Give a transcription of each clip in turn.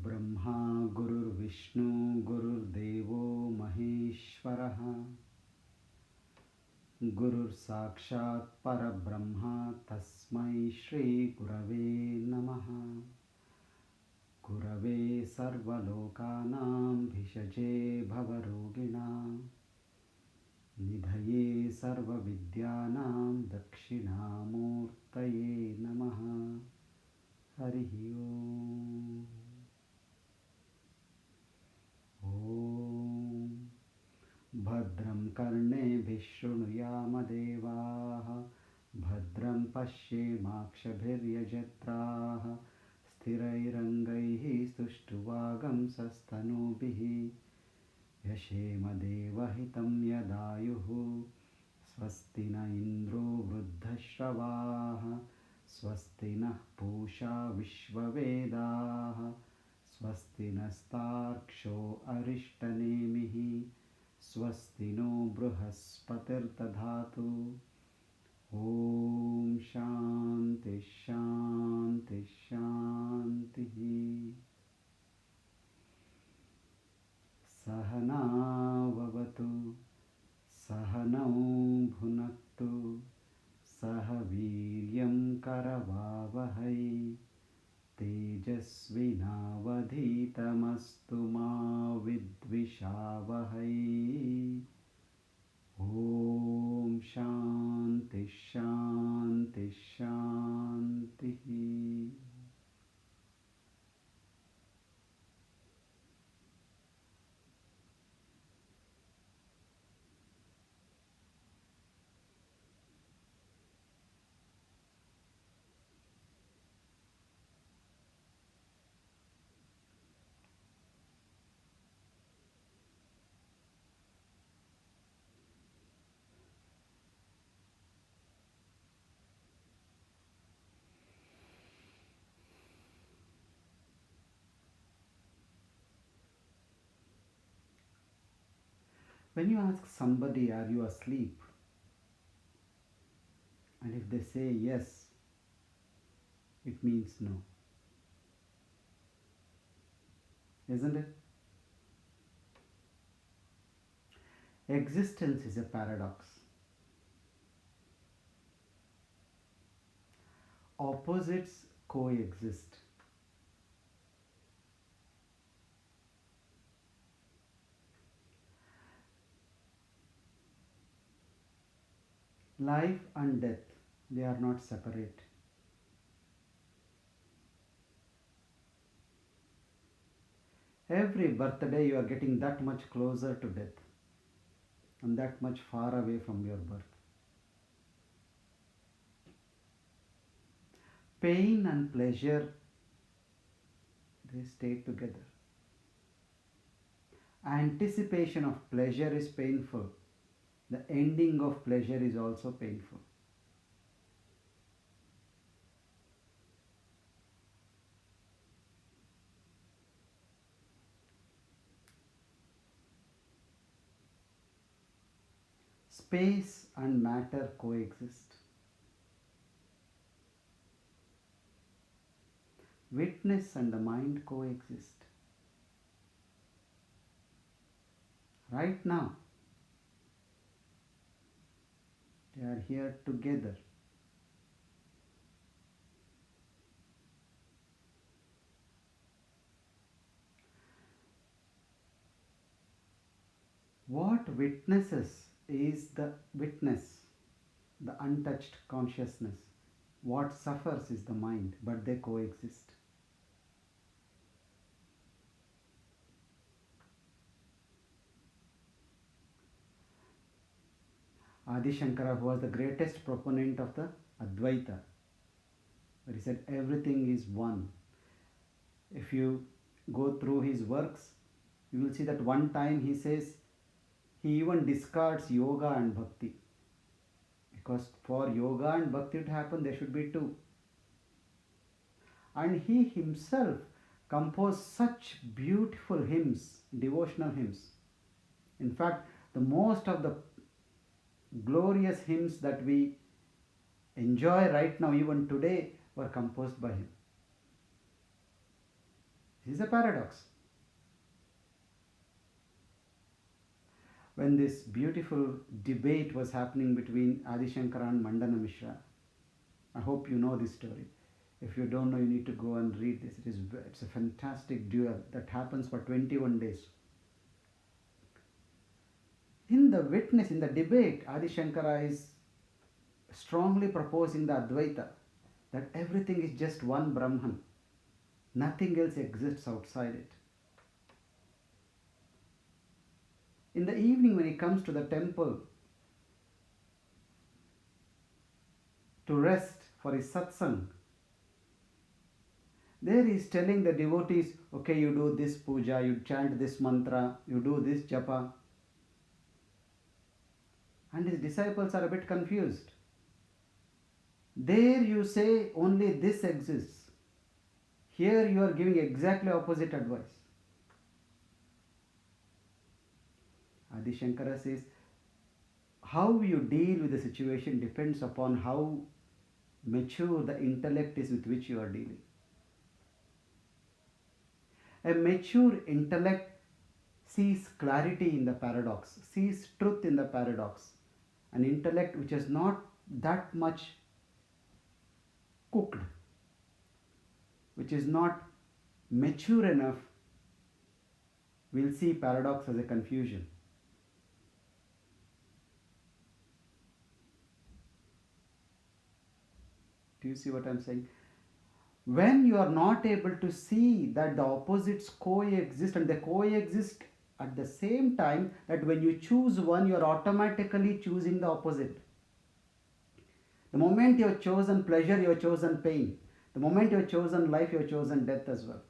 गुरुर्ब्रह्मा गुरुर्विष्णु गुरुर्देवो महेश्वरः गुरुर्साक्षात् परब्रह्मा तस्मै श्रीगुरवे नमः। गुरवे सर्वलोकानां भिषजे भवरोगिणां निधये सर्वविद्यानां दक्षिणामूर्तये नमः। हरिः ओम्। ॐ भद्रं कर्णेभिः शृणुयामदेवाः भद्रं पश्येमाक्षभिर्यजत्राः स्थिरैरङ्गैः स्तुष्टुवागंसस्तनूभिः यशेमदेवहितं यदायुः स्वस्ति न इन्द्रो वृद्धश्रवाः स्वस्ति नः पूषा विश्ववेदाः स्वस्ति नस्तार्क्ष्यो अरिष्टनेमिः स्वस्ति नो बृहस्पतिर्दधातु। ॐ शान्ति शान्ति शान्तिः। सहना भवतु सहनौ भुनक्तु सह वीर्यं करवावहै तेजस्विनावधीतमस्तु मा विद्विषावहै। ॐ शान्ति शान्ति शान्तिः। When you ask somebody, are you asleep? And if they say yes, it means no. Isn't it? Existence is a paradox. Opposites coexist. Life and death, they are not separate. Every birthday you are getting that much closer to death and that much far away from your birth. Pain and pleasure, they stay together. Anticipation of pleasure is painful. The ending of pleasure is also painful. Space and matter coexist. Witness and the mind coexist. Right now, they are here together. What witnesses is the witness, the untouched consciousness. What suffers is the mind, but they coexist. Adi Shankara, who was the greatest proponent of the Advaita, where he said everything is one. If you go through his works, you will see that one time he says he even discards yoga and bhakti. Because for yoga and bhakti to happen, there should be two. And he himself composed such beautiful hymns, devotional hymns. In fact, the most of the glorious hymns that we enjoy right now, even today, were composed by him. This is a paradox. When this beautiful debate was happening between Adi Shankara and Mandana Mishra, I hope you know this story. If you don't know, you need to go and read this. It's a fantastic duel that happens for 21 days. In the witness, in the debate, Adi Shankara is strongly proposing the Advaita, that everything is just one Brahman. Nothing else exists outside it. In the evening, when he comes to the temple to rest for his satsang, there he is telling the devotees, okay, you do this puja, you chant this mantra, you do this japa. And his disciples are a bit confused. There you say only this exists. Here you are giving exactly opposite advice. Adi Shankara says, how you deal with the situation depends upon how mature the intellect is with which you are dealing. A mature intellect sees clarity in the paradox, sees truth in the paradox. An intellect which is not that much cooked, which is not mature enough, will see paradox as a confusion. Do you see what I am saying? When you are not able to see that the opposites coexist, and they coexist at the same time, that when you choose one, you are automatically choosing the opposite. The moment you have chosen pleasure, you have chosen pain. The moment you have chosen life, you have chosen death as well.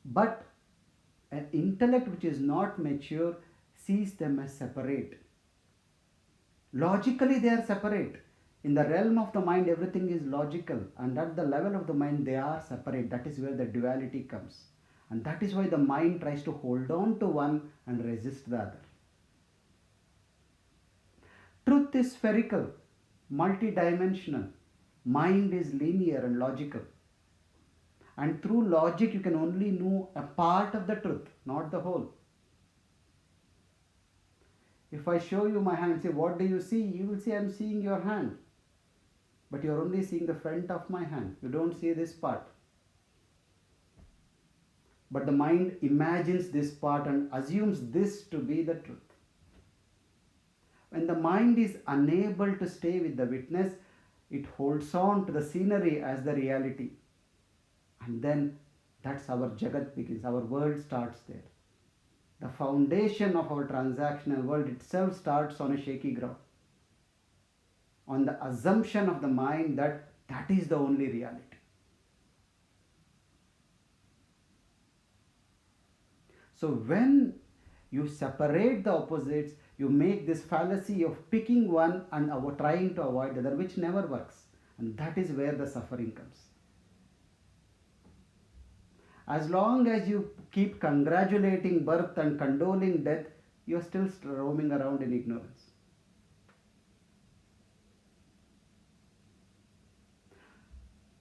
But an intellect which is not mature sees them as separate. Logically, they are separate. In the realm of the mind, everything is logical, and at the level of the mind, they are separate. That is where the duality comes. And that is why the mind tries to hold on to one and resist the other. Truth is spherical, multidimensional. Mind is linear and logical. And through logic, you can only know a part of the truth, not the whole. If I show you my hand and say, what do you see? You will say, I am seeing your hand. But you are only seeing the front of my hand. You don't see this part. But the mind imagines this part and assumes this to be the truth. When the mind is unable to stay with the witness, it holds on to the scenery as the reality. And then that's our Jagat begins. Our world starts there. The foundation of our transactional world itself starts on a shaky ground, on the assumption of the mind that that is the only reality. So when you separate the opposites, you make this fallacy of picking one and trying to avoid the other, which never works. And that is where the suffering comes. As long as you keep congratulating birth and condoling death, you are still roaming around in ignorance.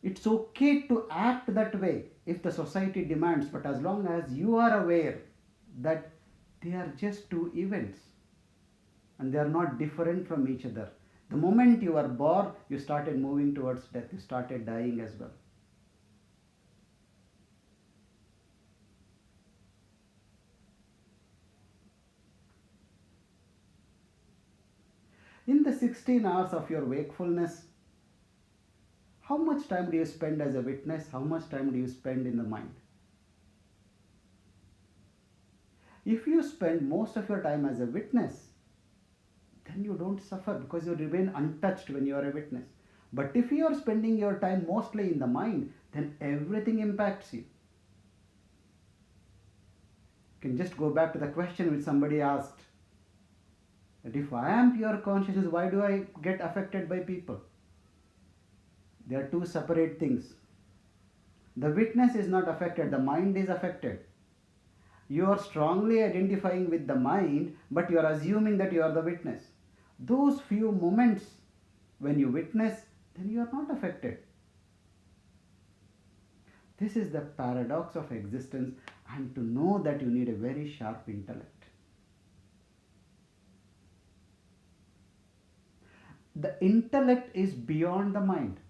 It's okay to act that way if the society demands, but as long as you are aware that they are just two events and they are not different from each other. The moment you are born, you started moving towards death, you started dying as well. In the 16 hours of your wakefulness, how much time do you spend as a witness? How much time do you spend in the mind? If you spend most of your time as a witness, then you don't suffer because you remain untouched when you are a witness. But if you are spending your time mostly in the mind, then everything impacts you. You can just go back to the question which somebody asked, that if I am pure consciousness, why do I get affected by people? They are two separate things. The witness is not affected, the mind is affected. You are strongly identifying with the mind, but you are assuming that you are the witness. Those few moments when you witness, then you are not affected. This is the paradox of existence, and to know that you need a very sharp intellect. The intellect is beyond the mind,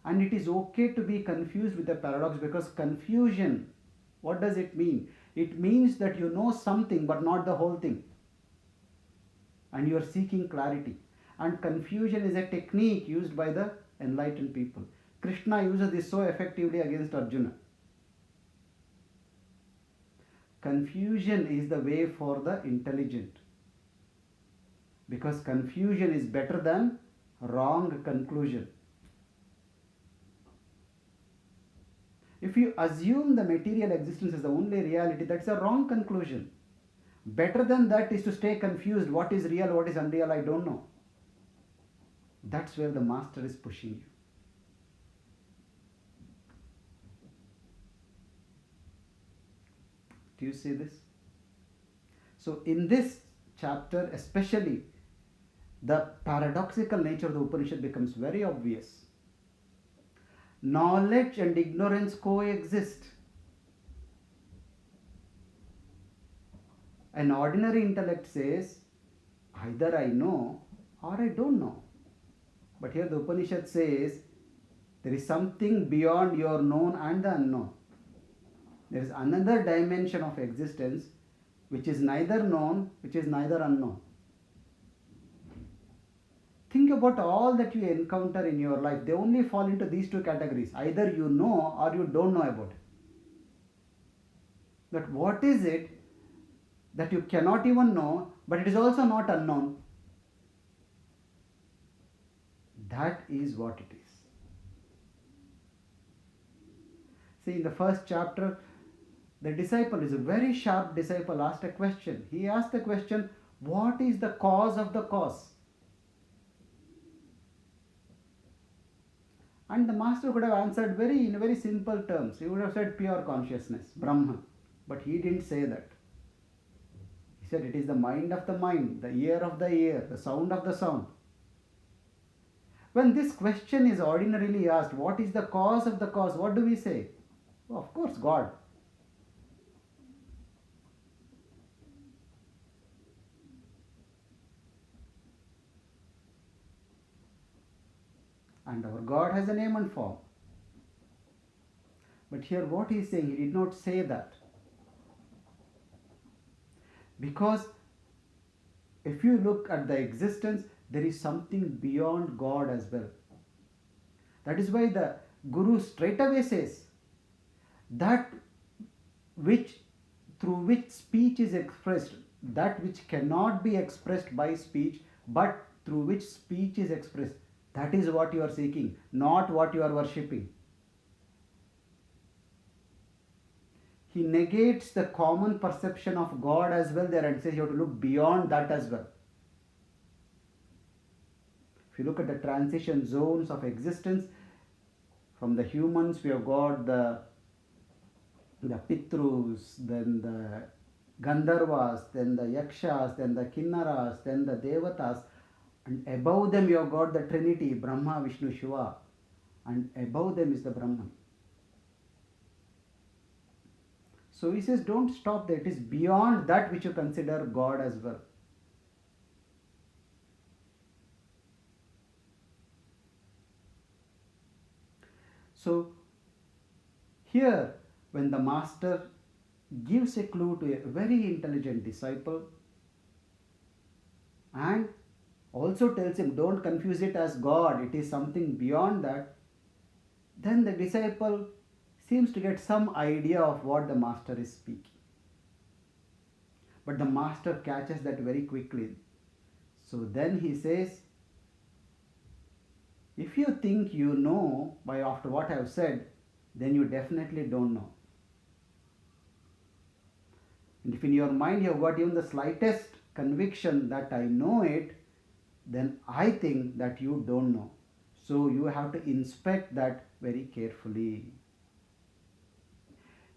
and it is okay to be confused with the paradox, because confusion, what does it mean? It means that you know something but not the whole thing, and you are seeking clarity. And confusion is a technique used by the enlightened people. Krishna uses this so effectively against Arjuna. Confusion is the way for the intelligent, because confusion is better than wrong conclusion. If you assume the material existence is the only reality, that's a wrong conclusion. Better than that is to stay confused. What is real, what is unreal, I don't know. That's where the master is pushing you. Do you see this? So in this chapter especially, the paradoxical nature of the Upanishad becomes very obvious. Knowledge and ignorance coexist. An ordinary intellect says, either I know or I don't know. But here the Upanishad says, there is something beyond your known and the unknown. There is another dimension of existence which is neither known, which is neither unknown. Think about all that you encounter in your life. They only fall into these two categories. Either you know or you don't know about it. But what is it that you cannot even know, but it is also not unknown? That is what it is. See, in the first chapter, the disciple is a very sharp disciple, asked a question. He asked the question, what is the cause of the cause? And the master could have answered in very simple terms. He would have said pure consciousness, Brahman. But he didn't say that. He said it is the mind of the mind, the ear of the ear, the sound of the sound. When this question is ordinarily asked, what is the cause of the cause? What do we say? Oh, of course, God. And our God has a name and form. But here what he is saying, he did not say that. Because if you look at the existence, there is something beyond God as well. That is why the Guru straight away says, that which through which speech is expressed, that which cannot be expressed by speech, but through which speech is expressed, that is what you are seeking, not what you are worshipping. He negates the common perception of God as well there and says you have to look beyond that as well. If you look at the transition zones of existence, from the humans we have got the Pitrus, then the Gandharvas, then the Yakshas, then the Kinnaras, then the Devatas, and above them you have got the Trinity, Brahma, Vishnu, Shiva, and above them is the Brahman. So he says, don't stop there. It is beyond that which you consider God as well. So here, when the master gives a clue to a very intelligent disciple and also tells him, don't confuse it as God, it is something beyond that, then the disciple seems to get some idea of what the master is speaking. But the master catches that very quickly. So then he says, if you think you know by after what I have said, then you definitely don't know. And if in your mind you have got even the slightest conviction that I know it, then I think that you don't know. So you have to inspect that very carefully.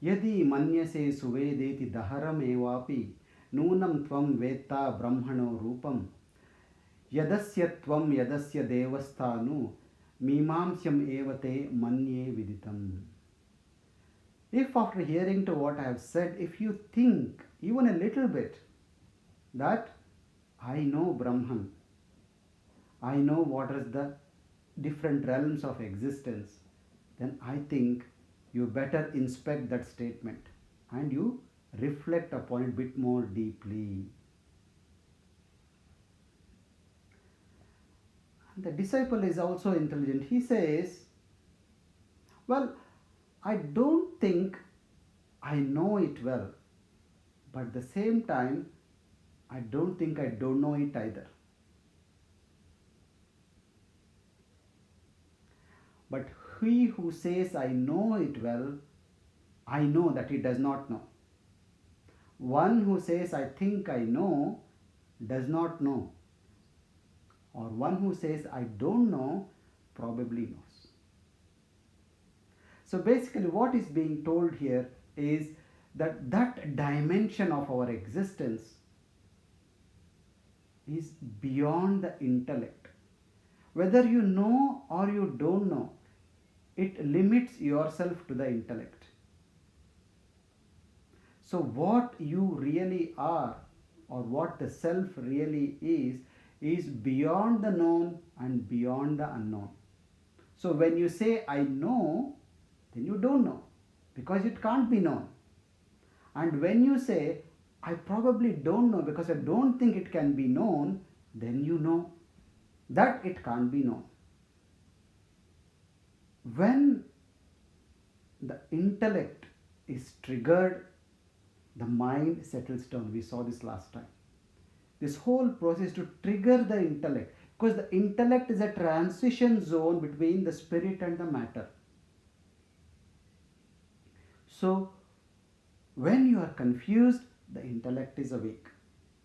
Yadi manyase suvedeti daharam evapi nunam tvam vetta brahmano rupam yadasya tvam yadasya devasthanu Mimamsyam evate manye viditam. If after hearing to what I have said, if you think even a little bit that I know Brahman, I know what is the different realms of existence, then I think you better inspect that statement and you reflect upon it a bit more deeply. The disciple is also intelligent. He says, well, I don't think I know it well, but at the same time, I don't think I don't know it either. But he who says, I know it well, I know that he does not know. One who says, I think I know, does not know. Or one who says, I don't know, probably knows. So basically, what is being told here is that that dimension of our existence is beyond the intellect. Whether you know or you don't know, it limits yourself to the intellect. So, what you really are, or what the self really is beyond the known and beyond the unknown. So, when you say, I know, then you don't know because it can't be known. And when you say, I probably don't know because I don't think it can be known, then you know that it can't be known. When the intellect is triggered, the mind settles down. We saw this last time. This whole process to trigger the intellect, because the intellect is a transition zone between the spirit and the matter. So, when you are confused, the intellect is awake.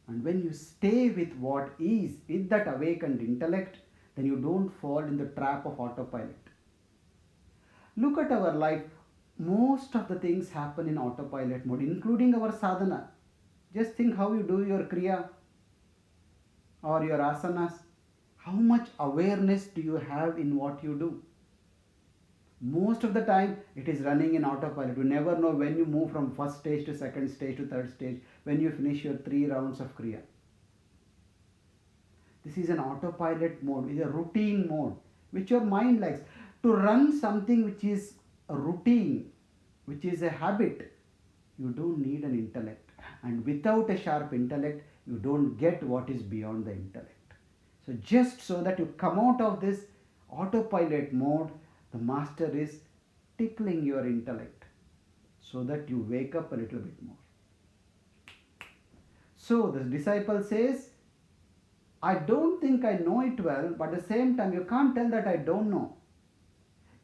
And when you stay with what is, with that awakened intellect, then you don't fall in the trap of autopilot. Look at our life. Most of the things happen in autopilot mode, including our sadhana. Just think how you do your kriya or your asanas. How much awareness do you have in what you do? Most of the time it is running in autopilot. You never know when you move from first stage to second stage to third stage, when you finish your 3 rounds of kriya. This is an autopilot mode, is a routine mode, which your mind likes. To run something which is a routine, which is a habit, you don't need an intellect. And without a sharp intellect, you don't get what is beyond the intellect. So just so that you come out of this autopilot mode, the master is tickling your intellect so that you wake up a little bit more. So the disciple says, I don't think I know it well, but at the same time you can't tell that I don't know.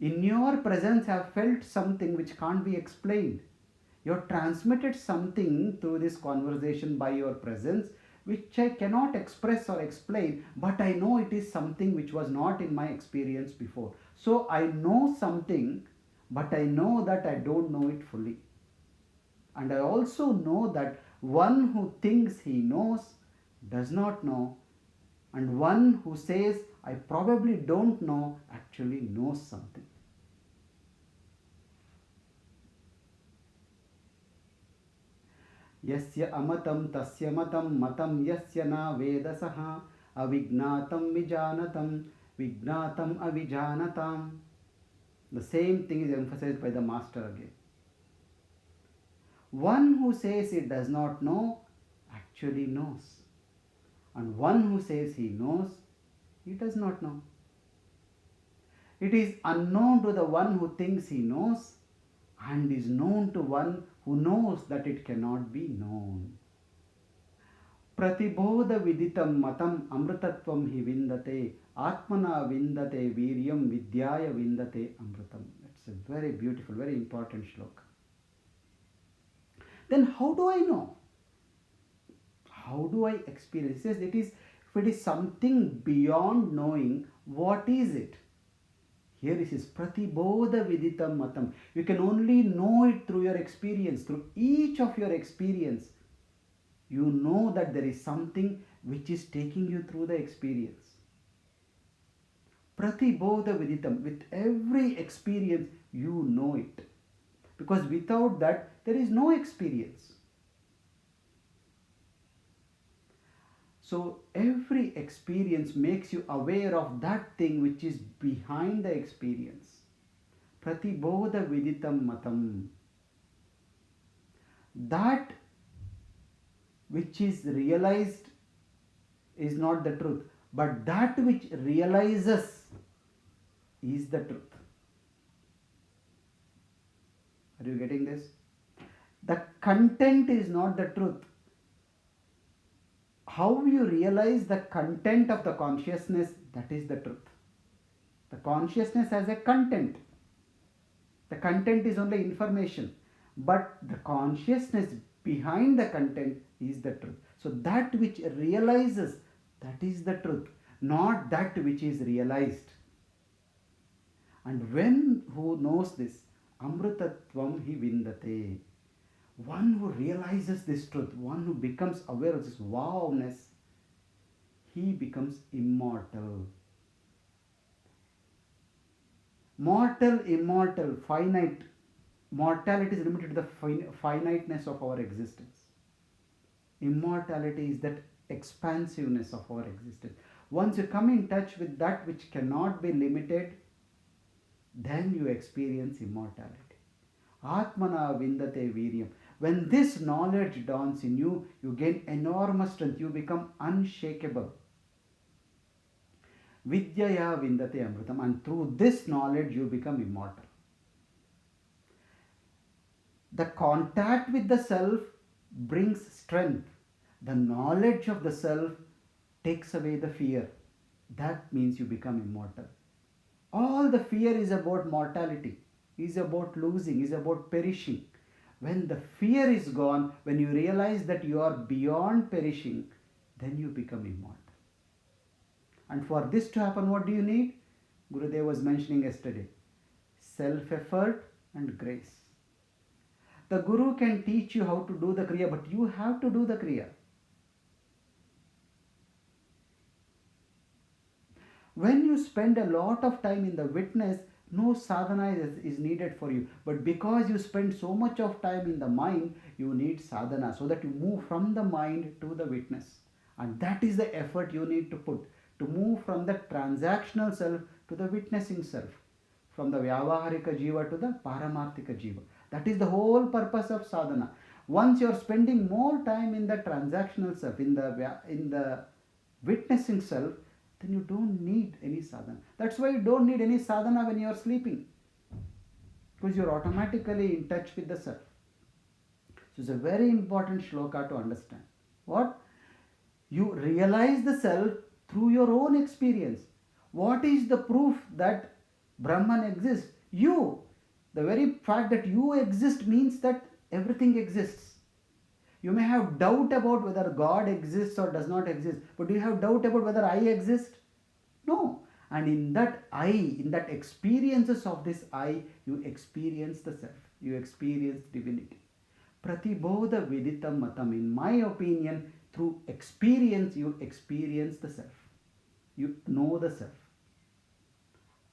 In your presence I have felt something which can't be explained. You have transmitted something through this conversation by your presence which I cannot express or explain, but I know it is something which was not in my experience before. So I know something, but I know that I don't know it fully. And I also know that one who thinks he knows does not know, and one who says, I probably don't know, actually knows something. यस्य अमतं तस्य मतं मतं यस्य न वेदसः अविज्ञातं विजानतं विज्ञातं अविजानताम्. The same thing is emphasized by the master again. One who says he does not know actually knows, and one who says he knows, he does not know. It is unknown to the one who thinks he knows, and is known to one who knows that it cannot be known. Pratibodha viditam matam amrutatvam hi vindate atmana vindate viryam vidyaya vindate amrutam. That's a very beautiful, very important shloka. Then how do I know? How do I experience? It says if it is something beyond knowing, what is it? Here it is pratibodha viditam matam. You can only know it through your experience. Through each of your experience, you know that there is something which is taking you through the experience. Pratibodha viditam. With every experience, you know it. Because without that, there is no experience. So every experience makes you aware of that thing which is behind the experience. Pratibodha viditam matam. That which is realized is not the truth, but that which realizes is the truth. Are you getting this? The content is not the truth. How you realize the content of the consciousness, that is the truth. The consciousness has a content. The content is only information, but the consciousness behind the content is the truth. So that which realizes, that is the truth, not that which is realized. And when who knows this, amrutatvam hi vindate. One who realizes this truth, one who becomes aware of this wowness, he becomes immortal. Mortal, immortal, finite. Mortality is limited to the finiteness of our existence. Immortality is that expansiveness of our existence. Once you come in touch with that which cannot be limited, then you experience immortality. Atmana vindate viryam. When this knowledge dawns in you, you gain enormous strength. You become unshakable. Vidyaya vindate amritam. And through this knowledge, you become immortal. The contact with the self brings strength. The knowledge of the self takes away the fear. That means you become immortal. All the fear is about mortality, is about losing, is about perishing. When the fear is gone, when you realize that you are beyond perishing, then you become immortal. And for this to happen, what do you need? Gurudev was mentioning yesterday. Self-effort and grace. The Guru can teach you how to do the Kriya, but you have to do the Kriya. When you spend a lot of time in the witness, no sadhana is needed for you. But because you spend so much of time in the mind, you need sadhana so that you move from the mind to the witness. And that is the effort you need to put to move from the transactional self to the witnessing self, from the Vyavaharika Jiva to the Paramarthika Jiva. That is the whole purpose of sadhana. Once you are spending more time in the transactional self, in the witnessing self, then you don't need any sadhana. That's why you don't need any sadhana when you are sleeping, because you are automatically in touch with the self. So it's a very important shloka to understand. What? You realize the self through your own experience. What is the proof that Brahman exists? You. The very fact that you exist means that everything exists. You may have doubt about whether God exists or does not exist, but do you have doubt about whether I exist? No. And in that I, in that experiences of this I, you experience the self. You experience divinity. Pratibodha viditam matam. In my opinion, through experience, you experience the self. You know the self.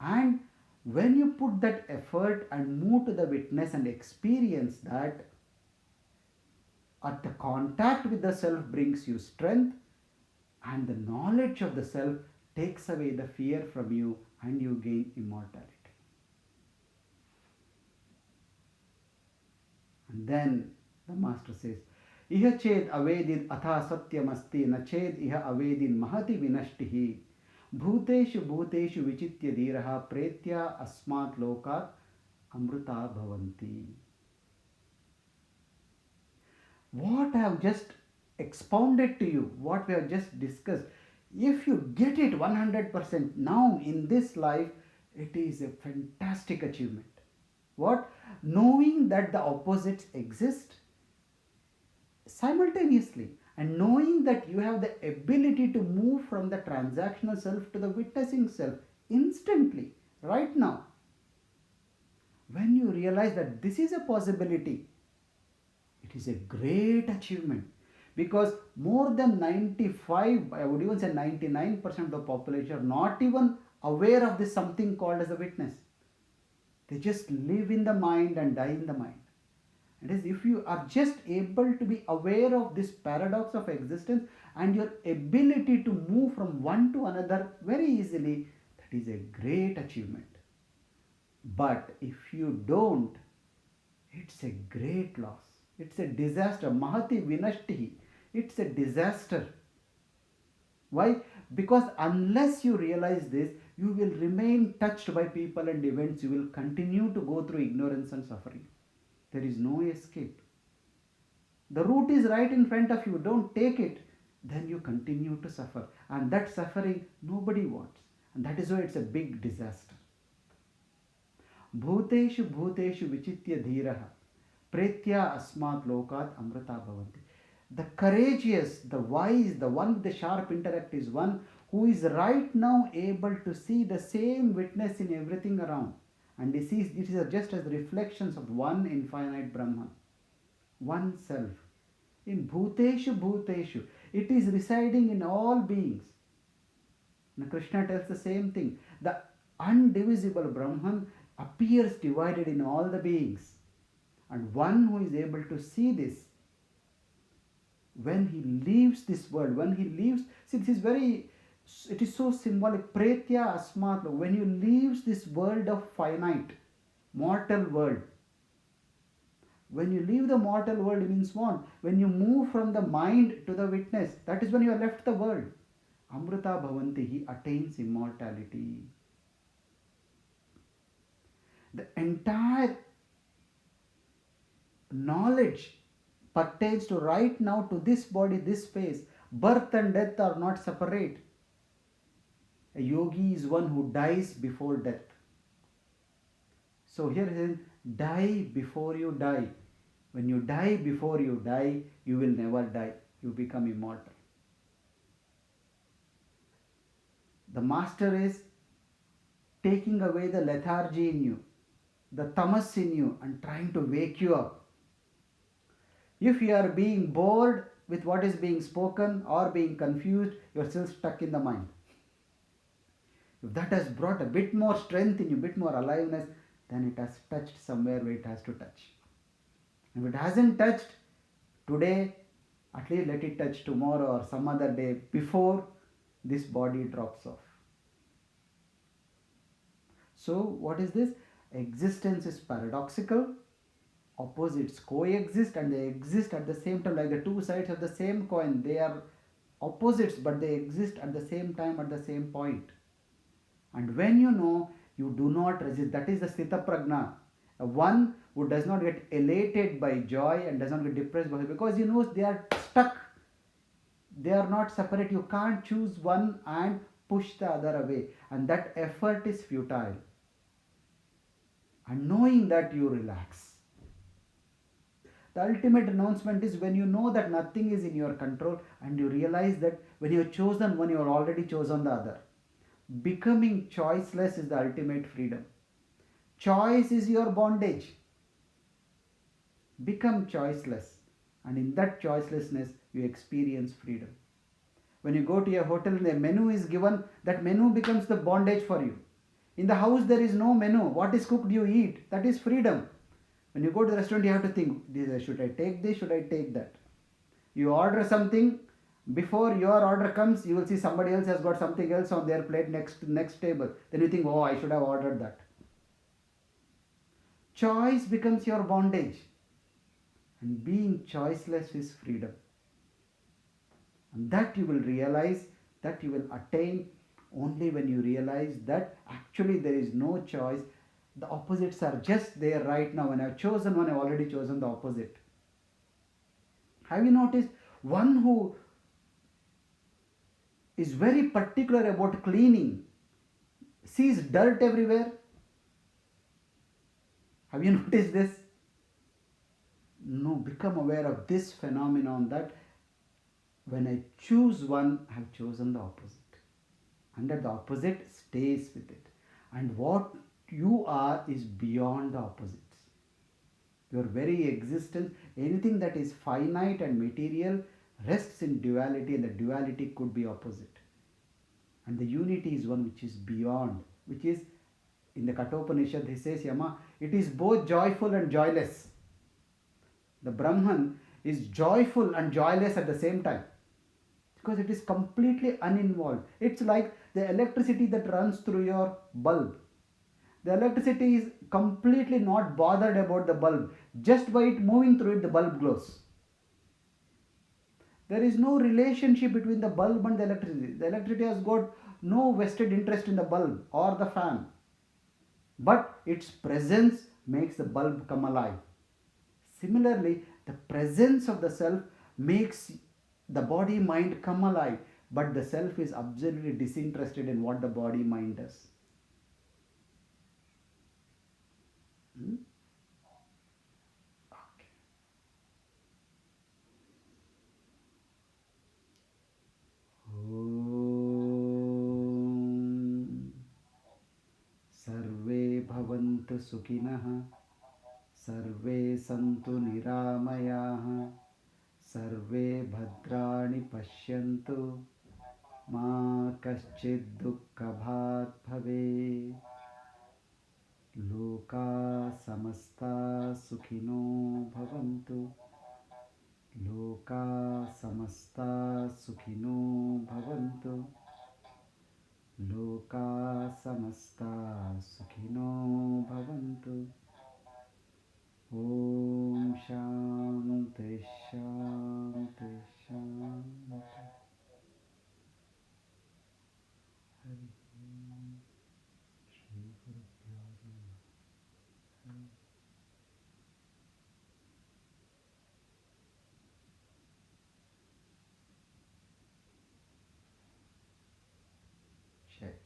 And when you put that effort and move to the witness and experience that, at the contact with the self brings you strength, and the knowledge of the self takes away the fear from you, and you gain immortality. And then the master says, Iha ched avedid atha satyamasti na ched iha avedin mahati vinashtihi bhuteshu bhuteshu vichitya dhiraha pretya asmat lokat amruta bhavanti. What I have just expounded to you, what we have just discussed, if you get it 100% now in this life, it is a fantastic achievement. What? Knowing that the opposites exist simultaneously, and knowing that you have the ability to move from the transactional self to the witnessing self instantly, right now. When you realize that this is a possibility, it is a great achievement, because more than 95, I would even say 99% of the population are not even aware of this something called as a witness. They just live in the mind and die in the mind. It is if you are just able to be aware of this paradox of existence and your ability to move from one to another very easily, that is a great achievement. But if you don't, it's a great loss. It's a disaster. Mahati vinashtihi. It's a disaster. Why? Because unless you realize this, you will remain touched by people and events. You will continue to go through ignorance and suffering. There is no escape. The route is right in front of you. Don't take it. Then you continue to suffer. And that suffering nobody wants. And that is why it's a big disaster. Bhuteshu bhuteshu vichitya dhiraha pretya asmat lokat amrita bhavanti. The courageous, the wise, the one with the sharp intellect is one who is right now able to see the same witness in everything around. And he sees it is just as reflections of one infinite Brahman, one self. In bhuteshu bhuteshu, it is residing in all beings. Now Krishna tells the same thing. The undivisible Brahman appears divided in all the beings. And one who is able to see this, when he leaves this world, when he leaves, see this is very, it is so symbolic. Pretya asmat, when you leaves this world of finite, mortal world. When you leave the mortal world, it means what? When you move from the mind to the witness, that is when you have left the world. Amrita bhavanti, he attains immortality. The entire knowledge pertains to right now to this body, this space. Birth and death are not separate. A yogi is one who dies before death. So here it is, die before you die. When you die before you die, you will never die. You become immortal. The master is taking away the lethargy in you, the tamas in you, and trying to wake you up. If you are being bored with what is being spoken or being confused, you are still stuck in the mind. If that has brought a bit more strength in you, a bit more aliveness, then it has touched somewhere where it has to touch. If it hasn't touched today, at least let it touch tomorrow or some other day before this body drops off. So what is this? Existence is paradoxical. Opposites coexist and they exist at the same time, like the two sides of the same coin. They are opposites but they exist at the same time, at the same point. And when you know, you do not resist. That is the Sthita Prajna. One who does not get elated by joy and does not get depressed by it, because he knows they are stuck. They are not separate. You can't choose one and push the other away. And that effort is futile. And knowing that, you relax. The ultimate announcement is when you know that nothing is in your control and you realize that when you have chosen one, you have already chosen the other. Becoming choiceless is the ultimate freedom. Choice is your bondage. Become choiceless, and in that choicelessness you experience freedom. When you go to a hotel and a menu is given, that menu becomes the bondage for you. In the house there is no menu. What is cooked you eat. That is freedom. When you go to the restaurant, you have to think, should I take this, should I take that? You order something, before your order comes, you will see somebody else has got something else on their plate next table. Then you think, oh, I should have ordered that. Choice becomes your bondage. And being choiceless is freedom. And that you will realize, that you will attain only when you realize that actually there is no choice. The opposites are just there right now. When I have chosen one, I have already chosen the opposite. Have you noticed one who is very particular about cleaning sees dirt everywhere? Have you noticed this? No, become aware of this phenomenon that when I choose one, I have chosen the opposite. And that the opposite stays with it. And what you are is beyond the opposites. Your very existence, anything that is finite and material rests in duality, and the duality could be opposite. And the unity is one which is beyond, which is in the Kathopanishad, he says, Yama, it is both joyful and joyless. The Brahman is joyful and joyless at the same time because it is completely uninvolved. It's like the electricity that runs through your bulb. The electricity is completely not bothered about the bulb. Just by it moving through it, the bulb glows. There is no relationship between the bulb and the electricity. The electricity has got no vested interest in the bulb or the fan. But its presence makes the bulb come alive. Similarly, the presence of the self makes the body mind come alive, but the self is absolutely disinterested in what the body mind does. Okay. Om. Sarve bhavantu sukhinah, sarve santu niramayah, sarve bhadrani pashyantu, ma kaschid dukkhabhat bhave. Loka samasta sukhino bhavantu. Loka samasta sukhino bhavantu. Loka samasta sukhino bhavantu. Om Shanti Shanti Shanti. Hari Shri Guru Check.